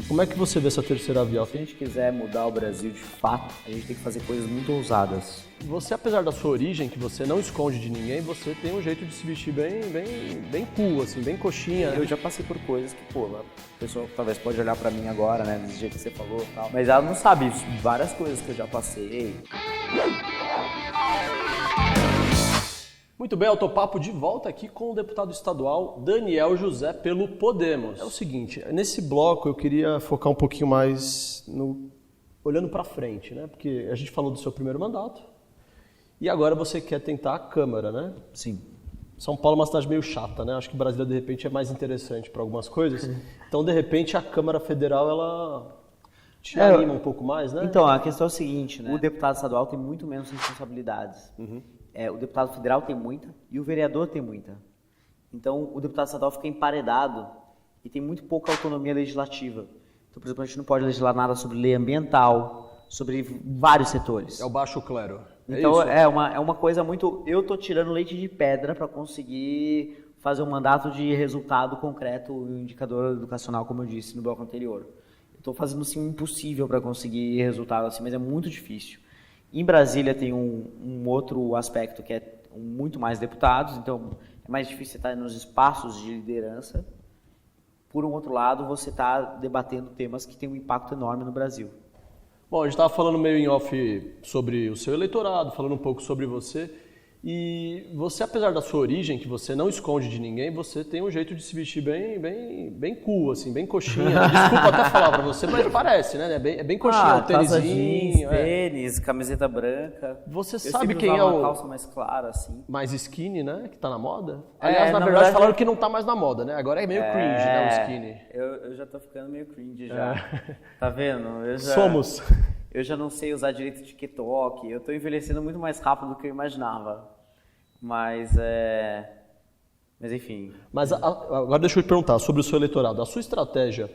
Como é que você vê essa terceira via? Se a gente quiser mudar o Brasil de fato, a gente tem que fazer coisas muito ousadas. Você, apesar da sua origem, que você não esconde de ninguém, você tem um jeito de se vestir bem cool, assim, bem coxinha. Eu já passei por coisas que, pô, a pessoa talvez pode olhar pra mim agora, né, desse jeito que você falou e tal, mas ela não sabe várias coisas que eu já passei. Muito bem, Autopapo de volta aqui com o deputado estadual Daniel José pelo Podemos. É o seguinte, nesse bloco eu queria focar um pouquinho mais olhando para frente, né? Porque a gente falou do seu primeiro mandato e agora você quer tentar a Câmara, né? Sim. São Paulo é uma cidade meio chata, né? Acho que Brasília de repente é mais interessante para algumas coisas. Então, de repente, a Câmara Federal ela te anima um pouco mais, né? Então, a questão é o seguinte, né? O deputado estadual tem muito menos responsabilidades. O deputado federal tem muita e o vereador tem muita. Então, o deputado estadual fica emparedado e tem muito pouca autonomia legislativa. Então, por exemplo, a gente não pode legislar nada sobre lei ambiental, sobre vários setores. É o baixo clero. Então, é uma coisa muito... Eu estou tirando leite de pedra para conseguir fazer um mandato de resultado concreto, um indicador educacional, como eu disse no bloco anterior. Estou fazendo, assim, o impossível para conseguir resultado, assim, mas é muito difícil. Em Brasília tem um outro aspecto que é muito mais deputados, então é mais difícil estar nos espaços de liderança. Por um outro lado, você está debatendo temas que têm um impacto enorme no Brasil. Bom, a gente estava falando meio em off sobre o seu eleitorado, falando um pouco sobre você. E você, apesar da sua origem, que você não esconde de ninguém, você tem um jeito de se vestir bem cool, assim, bem coxinha. Desculpa até falar pra você, mas parece, né? É bem coxinha, o tênisinho. Tênis, camiseta branca. Você sabe quem é uma calça mais clara, assim. Mais skinny, né? Que tá na moda? Aliás, na verdade, falaram que não tá mais na moda, né? Agora é meio cringe, né? O skinny. Eu já tô ficando meio cringe já. Tá vendo? Somos. Eu já não sei usar direito de TikTok. Eu tô envelhecendo muito mais rápido do que eu imaginava. Mas enfim. Mas agora deixa eu te perguntar sobre o seu eleitorado. A sua estratégia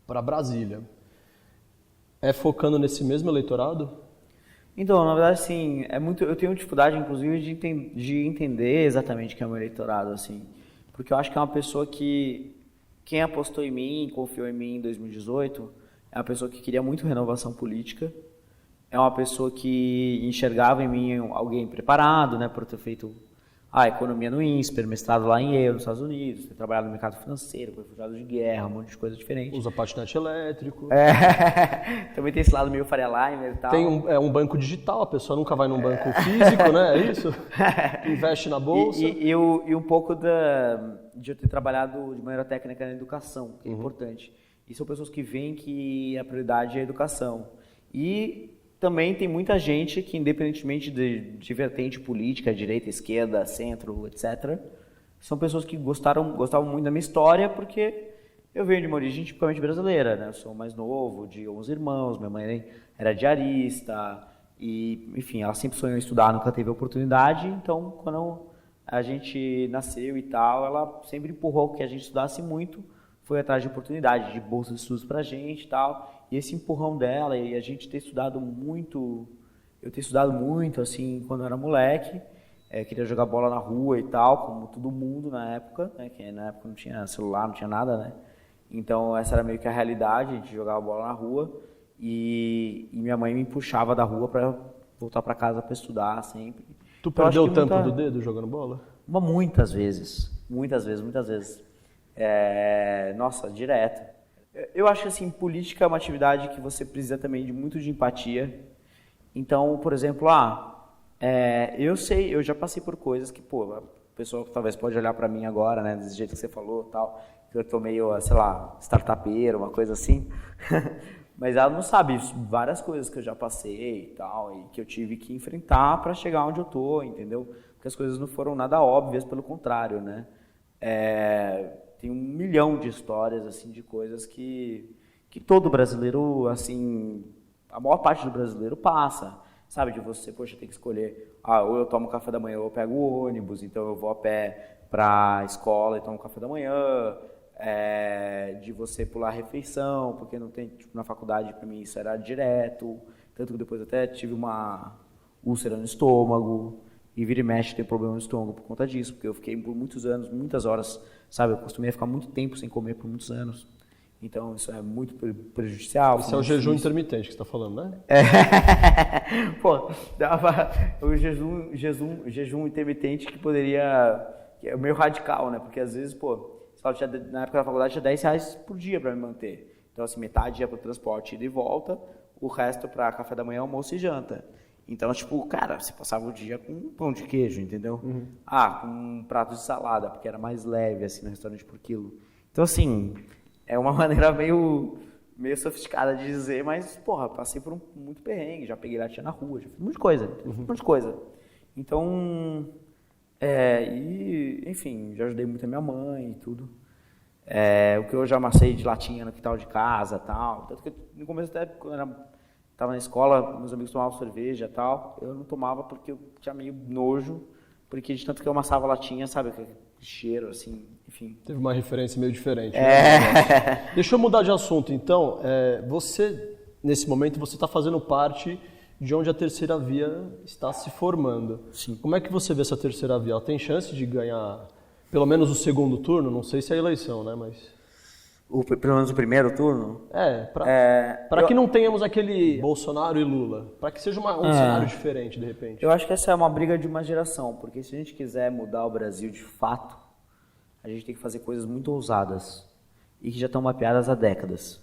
para Brasília é focando nesse mesmo eleitorado? Então, na verdade, sim, eu tenho dificuldade, inclusive, de entender exatamente quem é o meu eleitorado, assim. Porque eu acho que é uma pessoa que, quem apostou em mim, confiou em mim em 2018, é uma pessoa que queria muito renovação política. É uma pessoa que enxergava em mim alguém preparado, né, por ter feito a economia no INSPER, mestrado lá em Yale, nos Estados Unidos, ter trabalhado no mercado financeiro, com refugiados de guerra, um monte de coisa diferente. Usa patinete elétrico. Também tem esse lado meio Faria Limer e tal. Tem um banco digital, a pessoa nunca vai num banco físico, né? É isso? Investe na bolsa. E um pouco de eu ter trabalhado de maneira técnica na educação, que é importante. E são pessoas que veem que a prioridade é a educação. E também tem muita gente que, independentemente de vertente política, direita, esquerda, centro, etc., são pessoas que gostavam muito da minha história, porque eu venho de uma origem tipicamente brasileira, né? Eu sou o mais novo, de 11 irmãos, minha mãe era diarista, e, enfim, ela sempre sonhou em estudar, nunca teve oportunidade, então, quando a gente nasceu e tal, ela sempre empurrou que a gente estudasse muito, foi atrás de oportunidade, de bolsa de estudos pra gente e tal. E esse empurrão dela e a gente ter estudado muito, eu ter estudado muito, assim, quando eu era moleque, queria jogar bola na rua e tal, como todo mundo na época, né, que na época não tinha celular, não tinha nada, né. Então essa era meio que a realidade, a gente jogava bola na rua e minha mãe me puxava da rua pra voltar pra casa pra estudar sempre. Tu perdeu o tampo do dedo jogando bola? Muitas vezes. Nossa, direto. Eu acho que, assim, política é uma atividade que você precisa também de muito de empatia. Então, por exemplo, eu já passei por coisas que, pô, a pessoa talvez pode olhar pra mim agora, né, desse jeito que você falou, tal, que eu tô meio, sei lá, startupeiro, uma coisa assim. Mas ela não sabe várias coisas que eu já passei e tal, e que eu tive que enfrentar pra chegar onde eu tô, entendeu? Porque as coisas não foram nada óbvias, pelo contrário, né? Tem 1 milhão de histórias, assim, de coisas que todo brasileiro, assim, a maior parte do brasileiro passa, sabe? De você, poxa, tem que escolher, ou eu tomo café da manhã ou eu pego o ônibus, então eu vou a pé pra escola e tomo café da manhã, de você pular a refeição, porque não tem, tipo, na faculdade, pra mim, isso era direto, tanto que depois até tive uma úlcera no estômago, e vira e mexe ter problema no estômago por conta disso, porque eu fiquei por muitos anos, muitas horas, sabe, eu costumei ficar muito tempo sem comer por muitos anos. Então, isso é muito prejudicial. Esse é o jejum intermitente que você está falando, né? Pô, o jejum intermitente que poderia... Que é meio radical, né? Porque às vezes, pô, na época da faculdade tinha R$10 por dia para me manter. Então, assim, metade ia para o transporte ida e volta, o resto para café da manhã, almoço e janta. Então, tipo, cara, você passava o dia com pão de queijo, entendeu? Com um prato de salada, porque era mais leve, assim, no restaurante por quilo. Então, assim... É uma maneira meio sofisticada de dizer, mas, porra, passei por muito perrengue, já peguei latinha na rua, já fiz muita coisa. Então, enfim, já ajudei muito a minha mãe e tudo. O que eu já amassei de latinha no quintal de casa e tal. Tanto que no começo, até quando eu estava na escola, meus amigos tomavam cerveja e tal, eu não tomava porque eu tinha meio nojo, porque de tanto que eu amassava latinha, sabe, aquele cheiro, assim, enfim. Teve uma referência meio diferente. Né? Deixa eu mudar de assunto, então. Você, nesse momento, você está fazendo parte de onde a terceira via está se formando. Sim. Como é que você vê essa terceira via? Ela tem chance de ganhar, pelo menos o segundo turno? Não sei se é a eleição, né, mas... Pelo menos o primeiro turno? Para que não tenhamos aquele Bolsonaro e Lula. Para que seja um cenário diferente, de repente. Eu acho que essa é uma briga de uma geração, porque se a gente quiser mudar o Brasil de fato, a gente tem que fazer coisas muito ousadas e que já estão mapeadas há décadas.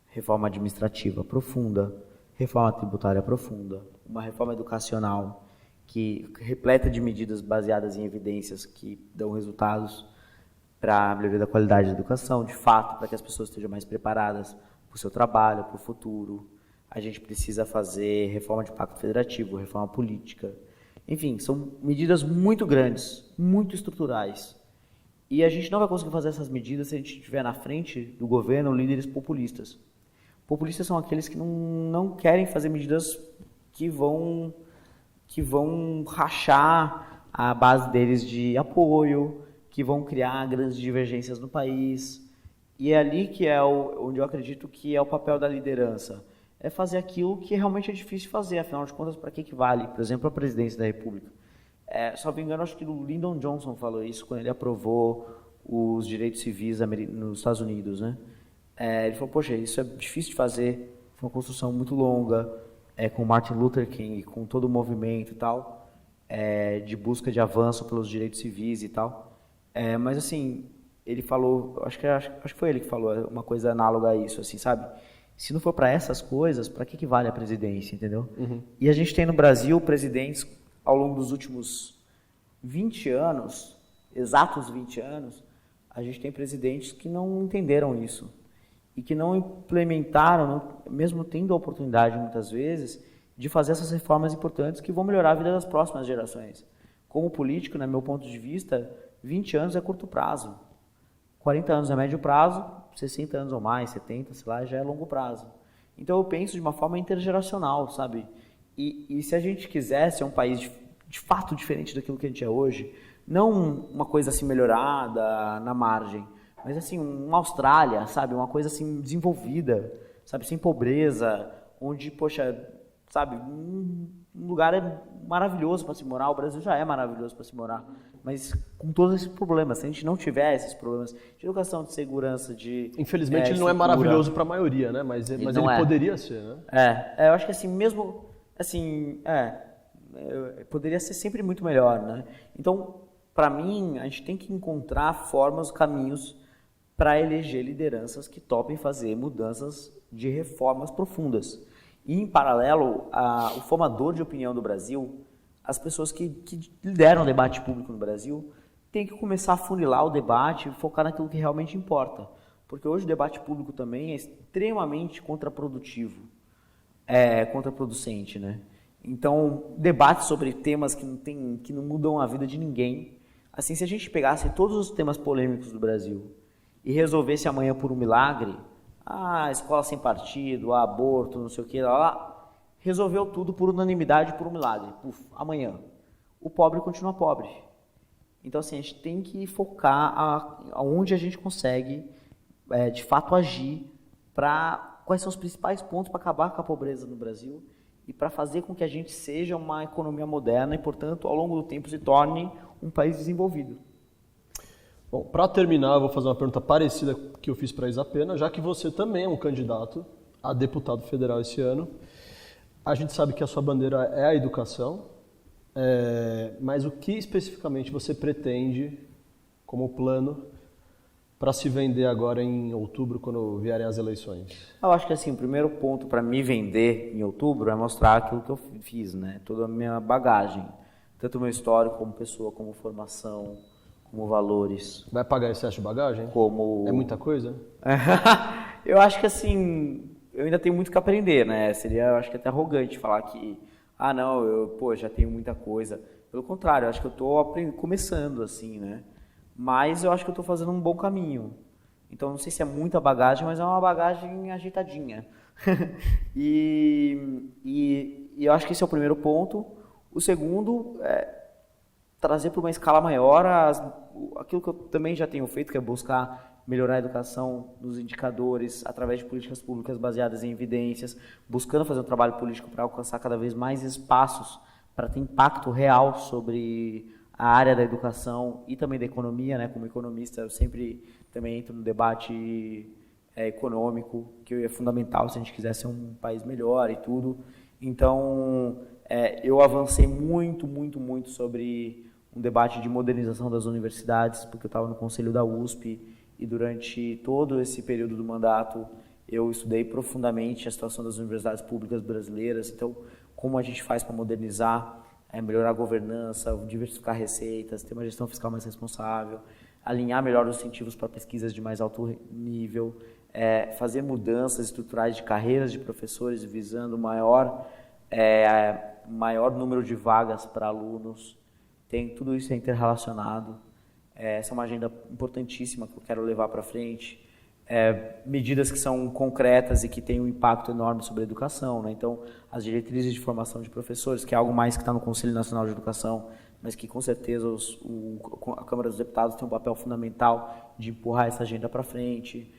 Reforma administrativa profunda, reforma tributária profunda, uma reforma educacional que repleta de medidas baseadas em evidências que dão resultados para a melhoria da qualidade da educação, de fato, para que as pessoas estejam mais preparadas para o seu trabalho, para o futuro. A gente precisa fazer reforma de pacto federativo, reforma política. Enfim, são medidas muito grandes, muito estruturais. E a gente não vai conseguir fazer essas medidas se a gente tiver na frente do governo líderes populistas. Populistas são aqueles que não querem fazer medidas que vão rachar a base deles de apoio, que vão criar grandes divergências no país. E é ali que onde eu acredito que é o papel da liderança. É fazer aquilo que realmente é difícil de fazer, afinal de contas, para que vale? Por exemplo, a presidência da República. Só me engano, acho que o Lyndon Johnson falou isso quando ele aprovou os direitos civis nos Estados Unidos, né? Ele falou, poxa, isso é difícil de fazer, foi uma construção muito longa, com Martin Luther King, com todo o movimento e tal, de busca de avanço pelos direitos civis e tal. Mas assim, ele falou, acho que foi ele que falou uma coisa análoga a isso, assim, sabe? Se não for para essas coisas, para que vale a presidência, entendeu? E a gente tem no Brasil presidentes, ao longo dos últimos 20 anos, exatos 20 anos, a gente tem presidentes que não entenderam isso e que não implementaram, mesmo tendo a oportunidade, muitas vezes, de fazer essas reformas importantes que vão melhorar a vida das próximas gerações. Como político, no meu ponto de vista, 20 anos é curto prazo, 40 anos é médio prazo, 60 anos ou mais, 70, sei lá, já é longo prazo. Então eu penso de uma forma intergeracional, sabe? E se a gente quiser ser um país de fato diferente daquilo que a gente é hoje, não uma coisa assim melhorada na margem, mas assim, uma Austrália, sabe? Uma coisa assim desenvolvida, sabe? Sem pobreza, onde, poxa, sabe? Um lugar maravilhoso para se morar, o Brasil já é maravilhoso para se morar, mas com todos esses problemas, se a gente não tiver esses problemas de educação, de segurança, de... Infelizmente ele não é maravilhoso para a maioria, né? Mas ele poderia ser, né? Eu acho que assim, mesmo, assim, poderia ser sempre muito melhor, né? Então, para mim, a gente tem que encontrar formas, caminhos para eleger lideranças que topem fazer mudanças de reformas profundas. E, em paralelo, o formador de opinião do Brasil, as pessoas que lideram o debate público no Brasil, têm que começar a funilar o debate e focar naquilo que realmente importa. Porque hoje o debate público também é extremamente contraprodutivo, contraproducente, né? Então, debates sobre temas que não mudam a vida de ninguém. Assim, se a gente pegasse todos os temas polêmicos do Brasil e resolvesse amanhã por um milagre, a escola sem partido, aborto, não sei o que, lá, resolveu tudo por unanimidade, por um milagre. Amanhã. O pobre continua pobre. Então, assim, a gente tem que focar aonde a gente consegue, de fato, agir para quais são os principais pontos para acabar com a pobreza no Brasil e para fazer com que a gente seja uma economia moderna e, portanto, ao longo do tempo se torne um país desenvolvido. Bom, para terminar, eu vou fazer uma pergunta parecida que eu fiz para a Isapena, já que você também é um candidato a deputado federal esse ano. A gente sabe que a sua bandeira é a educação, mas o que especificamente você pretende como plano para se vender agora em outubro, quando vierem as eleições? Eu acho que assim, o primeiro ponto para me vender em outubro é mostrar aquilo que eu fiz, né? Toda a minha bagagem, tanto o meu histórico como pessoa, como formação, como valores. Vai pagar excesso de bagagem? Como... É muita coisa? Eu acho que assim, eu ainda tenho muito que aprender, né? Seria, eu acho que até arrogante falar que, não, eu já tenho muita coisa. Pelo contrário, eu acho que eu estou começando, assim, né? Mas eu acho que eu estou fazendo um bom caminho. Então, não sei se é muita bagagem, mas é uma bagagem ajeitadinha. e eu acho que esse é o primeiro ponto. O segundo é trazer para uma escala maior aquilo que eu também já tenho feito, que é buscar melhorar a educação nos indicadores, através de políticas públicas baseadas em evidências, buscando fazer um trabalho político para alcançar cada vez mais espaços para ter impacto real sobre a área da educação e também da economia, né? Como economista, eu sempre também entro no debate econômico, que é fundamental se a gente quiser ser um país melhor e tudo. Então, eu avancei muito sobre um debate de modernização das universidades, porque eu estava no conselho da USP e durante todo esse período do mandato eu estudei profundamente a situação das universidades públicas brasileiras. Então, como a gente faz para modernizar, melhorar a governança, diversificar receitas, ter uma gestão fiscal mais responsável, alinhar melhor os incentivos para pesquisas de mais alto nível, fazer mudanças estruturais de carreiras de professores visando maior número de vagas para alunos. Tudo isso é interrelacionado. Essa é uma agenda importantíssima que eu quero levar para frente. Medidas que são concretas e que têm um impacto enorme sobre a educação, né? Então, as diretrizes de formação de professores, que é algo mais que está no Conselho Nacional de Educação, mas que com certeza a Câmara dos Deputados tem um papel fundamental de empurrar essa agenda para frente,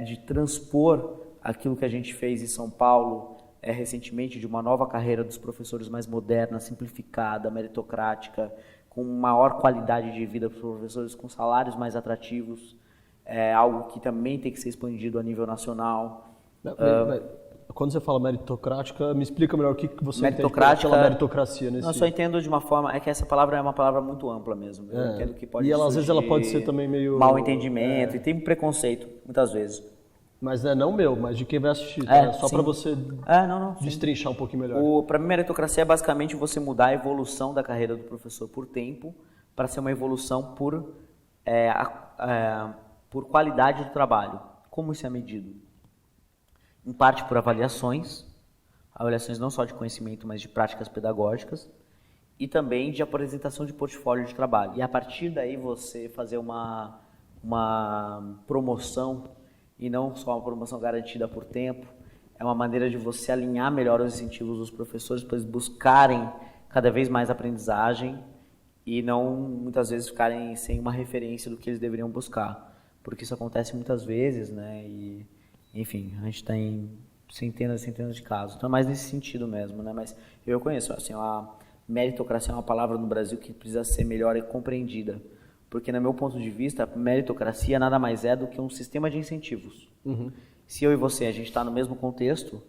de transpor aquilo que a gente fez em São Paulo recentemente, de uma nova carreira dos professores mais moderna, simplificada, meritocrática, com maior qualidade de vida para os professores, com salários mais atrativos. Algo que também tem que ser expandido a nível nacional. Quando você fala meritocrática, me explica melhor o que você entende pela meritocracia nesse... Eu só entendo de uma forma, é que essa palavra é uma palavra muito ampla mesmo. Eu entendo que pode e ela, às vezes ela pode ser também meio... Mau entendimento, e tem preconceito, muitas vezes. Mas não meu, mas de quem vai assistir, tá? Só para você destrinchar um pouquinho melhor. Para mim, meritocracia é basicamente você mudar a evolução da carreira do professor por tempo, para ser uma evolução por qualidade do trabalho. Como isso é medido? Em parte por avaliações não só de conhecimento, mas de práticas pedagógicas, e também de apresentação de portfólio de trabalho. E a partir daí você fazer uma promoção, e não só uma promoção garantida por tempo, é uma maneira de você alinhar melhor os incentivos dos professores para eles buscarem cada vez mais aprendizagem e não, muitas vezes, ficarem sem uma referência do que eles deveriam buscar. Porque isso acontece muitas vezes, né? E, enfim, a gente tem centenas e centenas de casos. Então é mais nesse sentido mesmo, né? Mas eu conheço, assim, a meritocracia é uma palavra no Brasil que precisa ser melhor compreendida. Porque, no meu ponto de vista, a meritocracia nada mais é do que um sistema de incentivos. Uhum. Se eu e você, a gente está no mesmo contexto,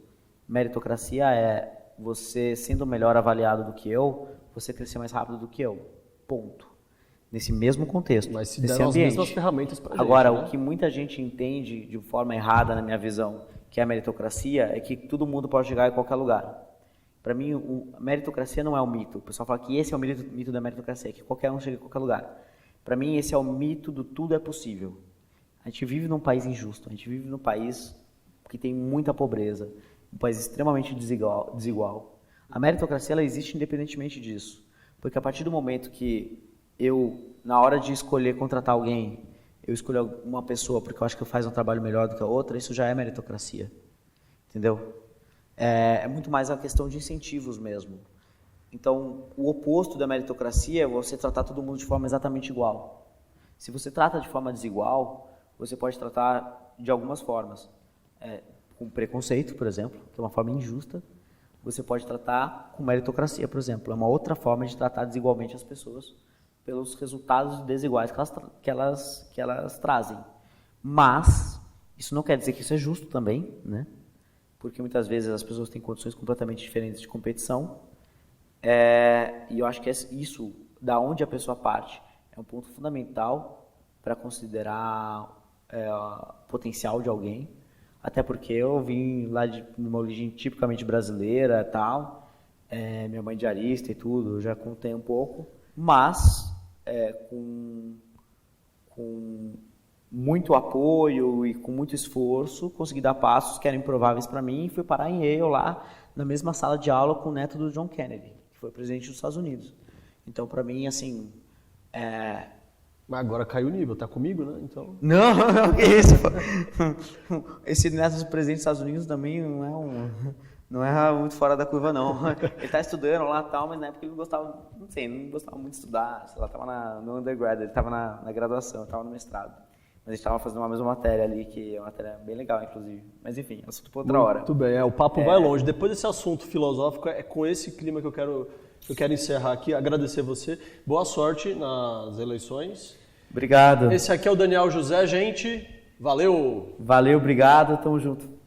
meritocracia é você sendo melhor avaliado do que eu, você crescer mais rápido do que eu. Ponto. Nesse mesmo contexto, mas se nesse deram ambiente. As mesmas ferramentas pra Agora, gente, né? O que muita gente entende de forma errada, na minha visão, que é a meritocracia, é que todo mundo pode chegar em qualquer lugar. Para mim, a meritocracia não é um mito. O pessoal fala que esse é o mito da meritocracia, que qualquer um chega em qualquer lugar. Para mim, esse é o mito do tudo é possível. A gente vive num país injusto, a gente vive num país que tem muita pobreza, um país extremamente desigual. A meritocracia ela existe independentemente disso, porque a partir do momento que eu, na hora de escolher contratar alguém, eu escolho uma pessoa porque eu acho que faz um trabalho melhor do que a outra, isso já é meritocracia, entendeu? É muito mais a questão de incentivos mesmo. Então, o oposto da meritocracia é você tratar todo mundo de forma exatamente igual. Se você trata de forma desigual, você pode tratar de algumas formas. Com preconceito, por exemplo, que é uma forma injusta. Você pode tratar com meritocracia, por exemplo. É uma outra forma de tratar desigualmente as pessoas, pelos resultados desiguais que elas trazem. Mas isso não quer dizer que isso é justo também, né? Porque muitas vezes as pessoas têm condições completamente diferentes de competição. E eu acho que isso, da onde a pessoa parte, é um ponto fundamental para considerar o potencial de alguém. Até porque eu vim lá de uma origem tipicamente brasileira e tal, minha mãe diarista e tudo, eu já contei um pouco, mas com muito apoio e com muito esforço, consegui dar passos que eram improváveis para mim e fui parar em Yale lá, na mesma sala de aula com o neto do John Kennedy, que foi presidente dos Estados Unidos. Então, para mim, assim... Mas agora caiu o nível, tá comigo, né? Então... Não, que isso? Esse neto do presidente dos Estados Unidos também não é muito fora da curva, não. Ele tá estudando lá e tal, mas na época ele não gostava, não gostava muito de estudar, sei lá, tava no undergrad, ele tava na graduação, eu tava no mestrado. Mas a gente tava fazendo uma mesma matéria ali, que é uma matéria bem legal, inclusive. Mas enfim, assunto para outra hora. Muito bem, o papo vai longe. Depois desse assunto filosófico, é com esse clima que eu quero encerrar aqui, agradecer você. Boa sorte nas eleições. Obrigado. Esse aqui é o Daniel José, gente. Valeu! Valeu, obrigado, tamo junto.